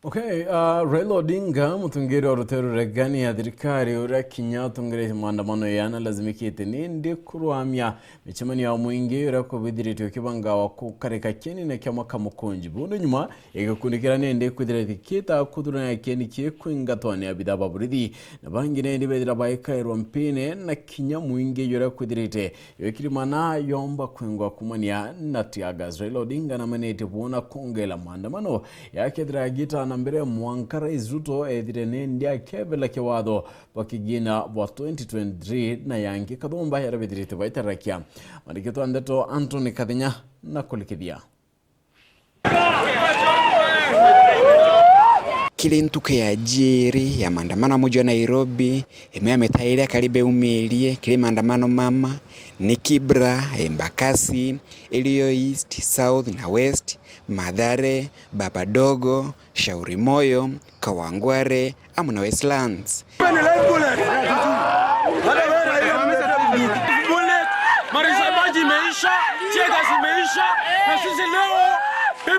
Okay, RAILA Odinga mutungiri wa ruteru gani ya thirikari uria kinya tungire maandamano yana lazimikite nindi kuruamya micemanio ya mwingi uria kubithiritwe kibanga wa kukarika keni na kiama KAMUKUNJI bundu nyuma igakundikira nindi kwithirite kita kuthurana keni kwingatwani abitha ba BORITHI na bangi nindi bethira baikairwa mpine na kinya mwingi uria kwithirite yokirimana yomba kwingwa kumania na tiagas. RAILA Odinga na manete buona kongela maandamano yake dragita na mbere MWAKA RAIS RUTO ethire ndia kebela ke watho wa KIGINA wa 2023 na yangi kathomba yarabithirite baitarakia mandikitwa ndeto Anthony Kathinya na kulikithia kile ntuke ya jiri ya maandamano moja wa Nairobi ametaira karibe umelie kile maandamano mama ni Kibra, Embakasi, Elio East, South na West, Mathare, Babadogo, Shauri Moyo, Kawangware, Amuna Westlands. Marisabaji imeisha, Chegas imeisha, na sisi leo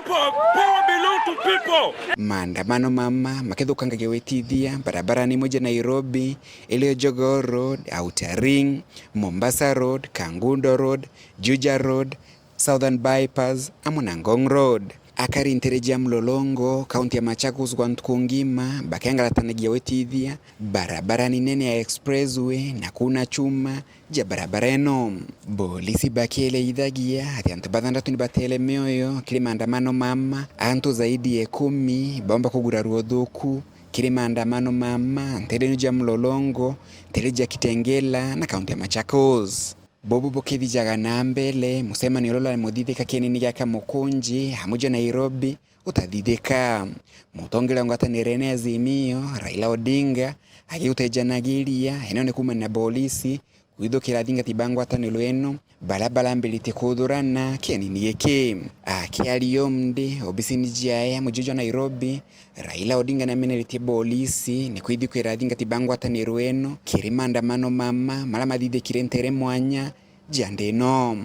power belong to people. Maandamano mama makethukanga gewetithia barabarani moja Nairobi, Elio Jogo Road, Outer Ring, Mombasa Road, Kangundo Road, Juja Road, Southern Bypass, Amuna Ngong Road. Akari ntereja Mlolongo, kaunti ya Machakos kwa ntukungima, bakiangalatana gewetithia barabarani nene ya expressway na kuna chuma ja barabara eno. Polisi bakiele idhagia hati antu bathandatu ni batele mioyo kile maandamano mama antu zaidi ya 10 bomba kuguraruo thuku kile maandamano mama ntereja Mlolongo, ntereja Kitengela na kaunti ya Machakos. Bobu bokethi jaga na mbele MUCEMANIO lola muthithika kenini gya KAMUKUNJI hamuja Nairobi utathithika mutongela ngwatanire Azimio RAILA Odinga agiutejanagiria eno ne kuma na polisi kwithukira thinga tibangwataniro eno balabala mbelite kuthurana kenini giki akiariomde obisini jaya mujojo Nairobi RAILA Odinga na menelite polisi ni kwithukira thinga tibangwataniro eno kiri maandamano mama mala mathithikire ntere mwanya jandeno.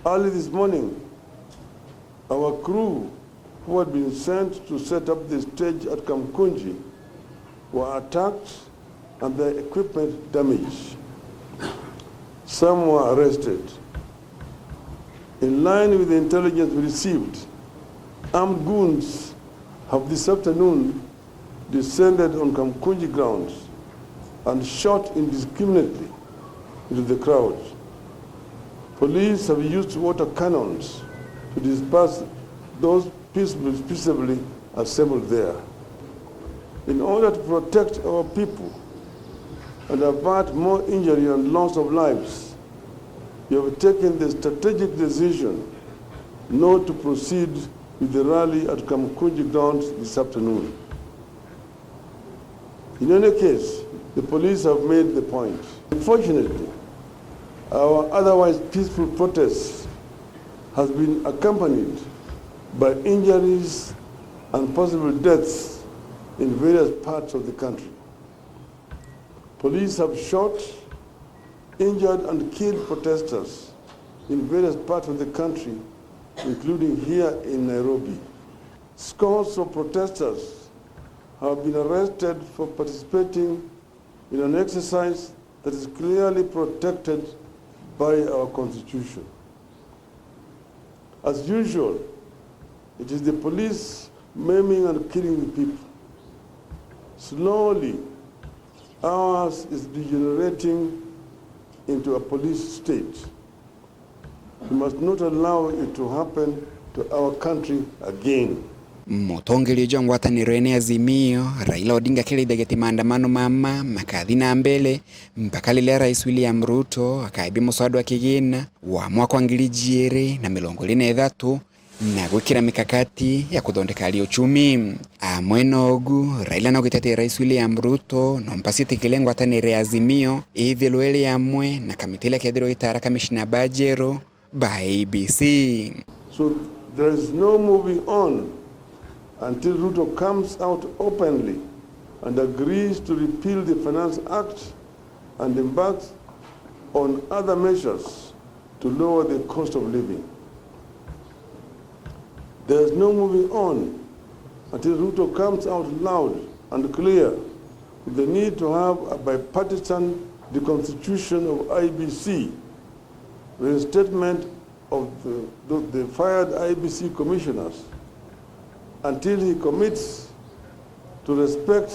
Early this morning, our crew who had been sent to set up the stage at KAMUKUNJI were attacked and their equipment damaged. Some were arrested. In line with the intelligence we received, armed goons have this afternoon descended on KAMUKUNJI grounds and shot indiscriminately into the crowd. Police have used water cannons to disperse those peaceably assembled there. In order to protect our people and avert more injury and loss of lives, we have taken the strategic decision not to proceed with the rally at KAMUKUNJI grounds this afternoon. In any case, the police have made the point. Unfortunately, our otherwise peaceful protest has been accompanied by injuries and possible deaths in various parts of the country. Police have shot, injured and killed protesters in various parts of the country, including here in Nairobi. Scores of protesters have been arrested for participating in an exercise that is clearly protected by our Constitution. As usual, it is the police maiming and killing the people. Slowly, ours is degenerating into a police state. We must not allow it to happen to our country again. Mutongeli jongwataniro ene Azimio RAILA Odinga kile dageti maandamano mama makathi na mbele mpaka lile Rais William RUTO akaibi muswada wa KIGINA wa mwaka wa 2023 na gwikira mikakati ya kuthondeka hali uchumi. Amwenogu RAILA na gitete Rais William RUTO no mpasite kilengo atanire Azimio ithiluele amwe na kamitile kedero itara kamishina bajero by ABC. So there is no moving on until RUTO comes out openly and agrees to repeal the Finance Act and embarks on other measures to lower the cost of living. There is no moving on until RUTO comes out loud and clear with the need to have a bipartisan deconstitution of IBC, reinstatement of the fired IBC commissioners, until he commits to respect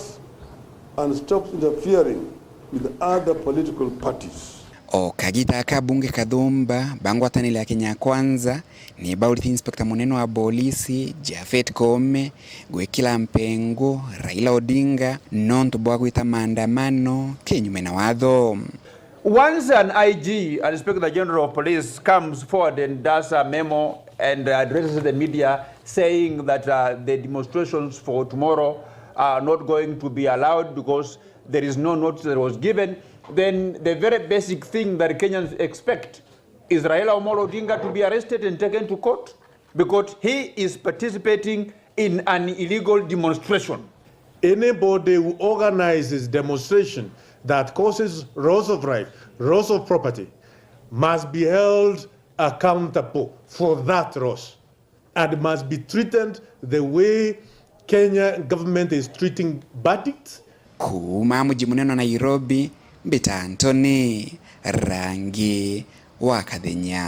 and stops interfering with other political parties. Okagita kabunge kadhumba bangwatanile ya Kenya Kwanza ni BORITHI Inspector muneno wa polisi Jafet Kome gwekila mpengo Raila Odinga nonto bwakwita maandamano kinyume na watho. Once an IG, an Inspector General of Police, comes forward and does a memo and addresses the media saying that the demonstrations for tomorrow are not going to be allowed because there is no notice that was given, then the very basic thing that Kenyans expect is Raila Omolo Odinga to be arrested and taken to court because he is participating in an illegal demonstration. Anybody who organizes demonstration that causes loss of right, loss of property, must be held accountable for that loss and must be treated the way Kenya government is treating bandits. Kuma mji muneno Nairobi, Bita Anthony, Rangi wa Kadhinya.